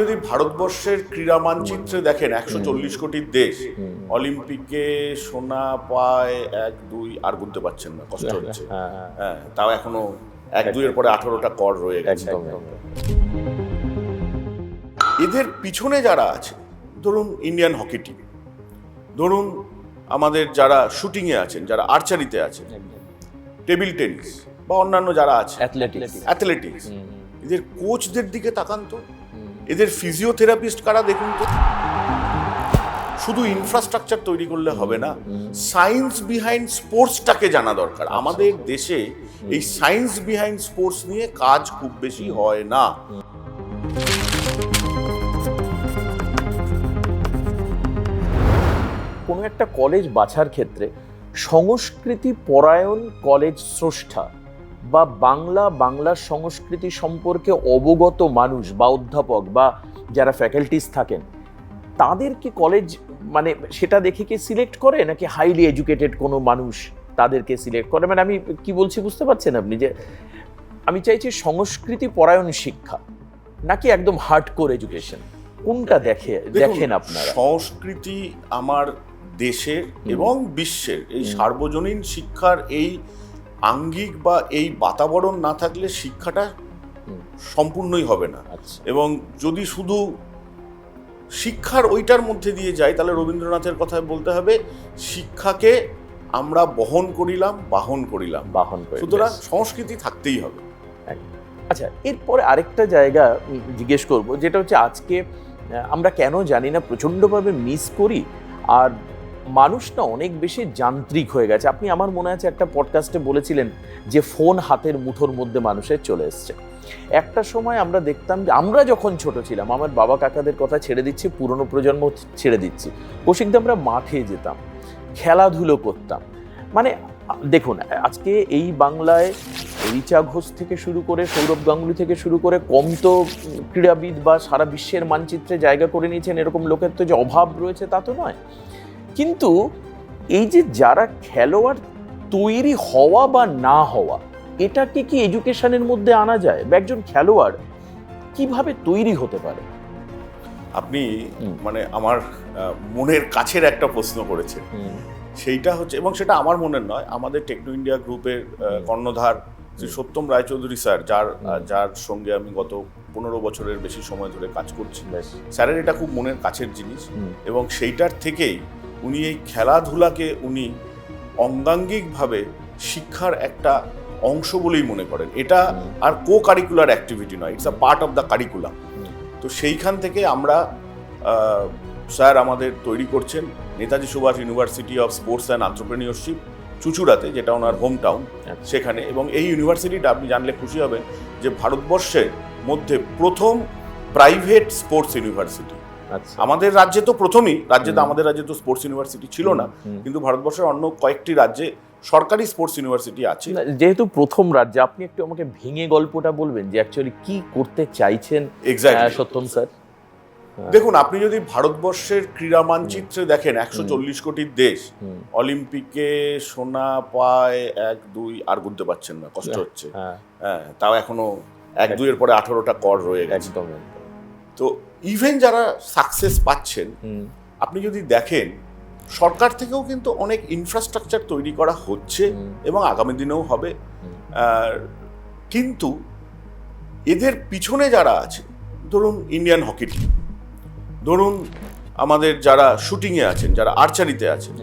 যদি ভারতবর্ষের ক্রীড়া মানচিত্রে দেখেন 140 কোটির দেশ, অলিম্পিকে সোনা পায় 1-2 আর গুনতে পারছেন না, কষ্ট হচ্ছে। হ্যাঁ, তাও এখনো 1-2 এর পরে 18টা কর রয়ে গেছে। এদের পিছনে যারা আছে, ধরুন ইন্ডিয়ান হকি টিম, ধরুন আমাদের যারা শুটিংয়ে আছেন, যারা আর্চারিতে আছেন, টেবিল টেনিস বা অন্যান্য যারা আছে, অ্যাথলেটিক্স, এদের কোচদের দিকে তাকান তো, এদের ফিজিওথেরাপিস্ট কারা দেখুন তো। শুধু ইনফ্রাস্ট্রাকচার তৈরি করলে হবে না, সায়েন্স বিহাইন্ড স্পোর্টসটাকে জানা দরকার। আমাদের দেশে এই সায়েন্স বিহাইন্ড স্পোর্টস নিয়ে কাজ খুব বেশি হয় না। কোনো একটা কলেজ বাছার ক্ষেত্রে সংস্কৃতি পরায়ণ কলেজ স্রষ্টা বা বাংলার সংস্কৃতি সম্পর্কে অবগত মানুষ বা অধ্যাপক বা যারা ফ্যাকাল্টিস থাকেন, তাদের কি কলেজ মানে সেটা দেখে কি সিলেক্ট করে, নাকি হাইলি এডুকেটেড কোনো মানুষ তাদেরকে সিলেক্ট করে? মানে আমি কি বলছি বুঝতে পারছেন আপনি? যে আমি চাইছি সংস্কৃতি পরায়ণ শিক্ষা নাকি একদম হার্ডকোর এডুকেশন, কোনটা দেখেন আপনারা? সংস্কৃতি আমার দেশের এবং বিশ্বের এই সার্বজনীন শিক্ষার এই আঙ্গিক বা এই বাতাবরণ না থাকলে শিক্ষাটা সম্পূর্ণই হবে না। এবং যদি শুধু শিক্ষার ওইটার মধ্যে দিয়ে যাই, তাহলে রবীন্দ্রনাথের কথায় বলতে হবে, শিক্ষাকে আমরা বাহন করিলাম। সুতরাং সংস্কৃতি থাকতেই হবে। আচ্ছা, এরপরে আরেকটা জায়গা জিজ্ঞেস করব, যেটা হচ্ছে আজকে আমরা কেন জানি না প্রচণ্ডভাবে মিস করি, আর মানুষ না অনেক বেশি যান্ত্রিক হয়ে গেছে। আপনি আমার মনে আছে একটা পডকাস্টে বলেছিলেন যে ফোন হাতের মুঠোর মধ্যে মানুষের চলে এসছে। একটা সময় আমরা দেখতাম যে আমরা যখন ছোট ছিলাম, আমার বাবা কাকাদের কথা ছেড়ে দিচ্ছি, পুরনো প্রজন্ম ছেড়ে দিচ্ছি, কৌশিকদা আমরা মাঠে যেতাম, খেলাধুলো করতাম। মানে দেখুন, আজকে এই বাংলায় রিচা ঘোষ থেকে শুরু করে সৌরভ গাঙ্গুলি থেকে শুরু করে কম তো ক্রীড়াবিদ বা সারা বিশ্বের মানচিত্রে জায়গা করে নিয়েছেন এরকম লোকের তো যে অভাব রয়েছে তা তো নয়। কিন্তু এই যে যারা খেলোয়াড় তৈরি হওয়া বা না হওয়া, এটাকে কি এডুকেশনের মধ্যে আনা যায়? বা একজন খেলোয়াড় কিভাবে তৈরি হতে পারে? আপনি মানে আমার মনের কাছের একটা প্রশ্ন করেছেন। সেইটা হচ্ছে, এবং সেটা আমার মনের নয়, আমাদের টেকনো ইন্ডিয়া গ্রুপের কর্ণধার শ্রী সত্যম রায়চৌধুরী স্যার, যার সঙ্গে আমি গত 15 বছরের বেশি সময় ধরে কাজ করছি, স্যারের এটা খুব মনের কাছের জিনিস। এবং সেইটার থেকেই উনি এই খেলাধুলাকে উনি অঙ্গাঙ্গিকভাবে শিক্ষার একটা অংশ বলেই মনে করেন। এটা আর কো কারিকুলার অ্যাক্টিভিটি নয়, it's a part of the curriculum. তো সেইখান থেকে আমরা স্যার আমাদের তৈরি করছেন Netaji Subhas university of sports and entrepreneurship, চুঁচুড়াতে, যেটা ওনার হোম টাউন, সেখানে। এবং এই ইউনিভার্সিটিটা আপনি জানলে খুশি হবেন যে ভারতবর্ষের মধ্যে প্রথম প্রাইভেট স্পোর্টস ইউনিভার্সিটি। আমাদের রাজ্যে তো প্রথমই, আমাদের রাজ্যে তো স্পোর্টস ইউনিভার্সিটি ছিল না, কিন্তু ভারতবর্ষের অন্য কয়েকটি রাজ্যে সরকারি স্পোর্টস ইউনিভার্সিটি আছে। যেহেতু প্রথম রাজ্যে, আপনি একটু আমাকে ভেঙে গল্পটা বলবেন যে অ্যাকচুয়ালি কি করতে চাইছেন সত্যম স্যার? দেখুন, আপনি যদি ভারতবর্ষের ক্রীড়া মানচিত্রে দেখেন 140 কোটির দেশ, অলিম্পিকে সোনা পায় 1-2 আর গুনতে পারছেন না, কষ্ট হচ্ছে। হ্যাঁ, তাও এখনো 1-2 এর পরে 18টা কর রয়ে গেছে। তো ইভেন যারা সাকসেস পাচ্ছেন, আপনি যদি দেখেন সরকার থেকেও কিন্তু অনেক ইনফ্রাস্ট্রাকচার তৈরি করা হচ্ছে এবং আগামী দিনেও হবে। কিন্তু এদের পিছনে যারা আছে, ধরুন ইন্ডিয়ান হকি টিম, ধরুন আমাদের যারা শুটিংয়ে আছেন, যারা আর্চারিতে আছেন,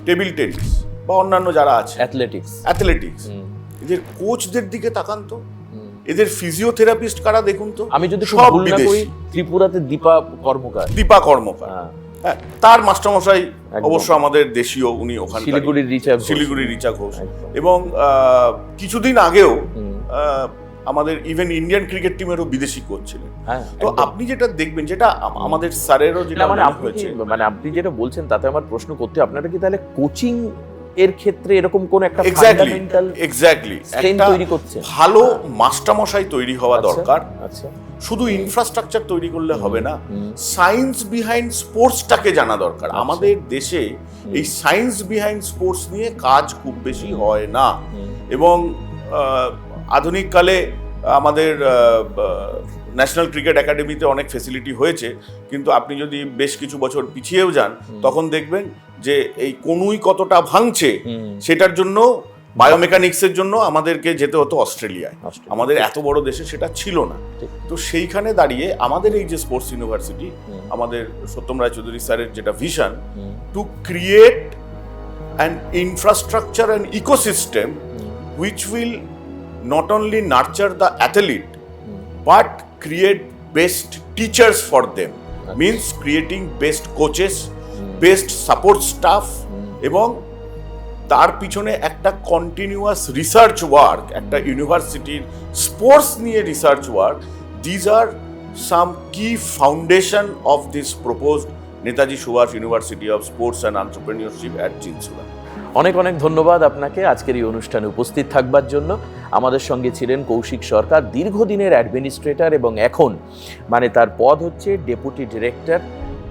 টেবিল টেনিস বা অন্যান্য যারা আছে, অ্যাথলেটিক্স, এদের কোচদের দিকে তাকান তো, এদের ফিজিওথেরাপিস্ট কারা দেখুন তো। আমি যদি সব বিদেশি, ত্রিপুরাতে দীপা কর্মকার, হ্যাঁ, তার মাস্টারমশাই অবশ্য আমাদের দেশীয়, উনি ওখানে শিলিগুড়ির রিচা ঘোষ। এবং কিছুদিন আগেও আমাদের ইভেন ইন্ডিয়ান ক্রিকেট টিমেরও বিদেশি কোচ ছিলেন। তো আপনি যেটা দেখবেন, যেটা আমাদের স্যারেরও যেটা হয়েছে, মানে আপনি যেটা বলছেন তাতে আমার প্রশ্ন করতে, আপনারা কি তাহলে কোচিং এর ক্ষেত্রে এরকম কোন একটা ফান্ডামেন্টাল একটা তৈরি করছে? ভালো মাস্টারমশাই তৈরি হওয়া দরকার। শুধু ইনফ্রাস্ট্রাকচার তৈরি করলে হবে না, সায়েন্স বিহাইন্ড স্পোর্টসটাকে জানা দরকার। আমাদের দেশে এই সায়েন্স বিহাইন্ড স্পোর্টস নিয়ে কাজ খুব বেশি হয় না। এবং আধুনিক কালে আমাদের ন্যাশনাল ক্রিকেট একাডেমিতে অনেক ফেসিলিটি হয়েছে, কিন্তু আপনি যদি বেশ কিছু বছর পিছিয়েও যান তখন দেখবেন যে এই কনুই কতটা ভাঙছে সেটার জন্য বায়োমেকানিক্সের জন্য আমাদেরকে যেতে হতো অস্ট্রেলিয়ায়। আমাদের এত বড় দেশে সেটা ছিল না। তো সেইখানে দাঁড়িয়ে আমাদের এই যে স্পোর্টস ইউনিভার্সিটি, আমাদের সত্যম রায়চৌধুরী স্যারের যেটা vision to create an infrastructure and ecosystem which will not only nurture the athlete but create best teachers for them, means creating best coaches, best support staff, এবং তার পিছনে একটা কন্টিনিউয়াস রিসার্চ ওয়ার্ক, একটা ইউনিভার্সিটির sports নিয়ে research work. These are some key foundation of this proposed Netaji Subhas university of sports and entrepreneurship at Chinsurah. অনেক অনেক ধন্যবাদ আপনাকে আজকের এই অনুষ্ঠানে উপস্থিত থাকবার জন্য। আমাদের সঙ্গে ছিলেন কৌশিক সরকার, দীর্ঘদিনের অ্যাডমিনিস্ট্রেটর এবং এখন তার পদ হচ্ছে deputy director,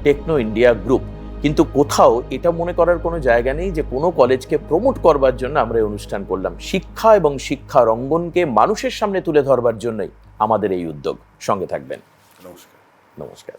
techno India group. কিন্তু কোথাও এটা মনে করার কোনো জায়গা নেই যে কোনো কলেজকে প্রমোট করবার জন্য আমরা এই অনুষ্ঠান করলাম। শিক্ষা এবং শিক্ষার অঙ্গনকে মানুষের সামনে তুলে ধরবার জন্যই আমাদের এই উদ্যোগ। সঙ্গে থাকবেন। নমস্কার। নমস্কার।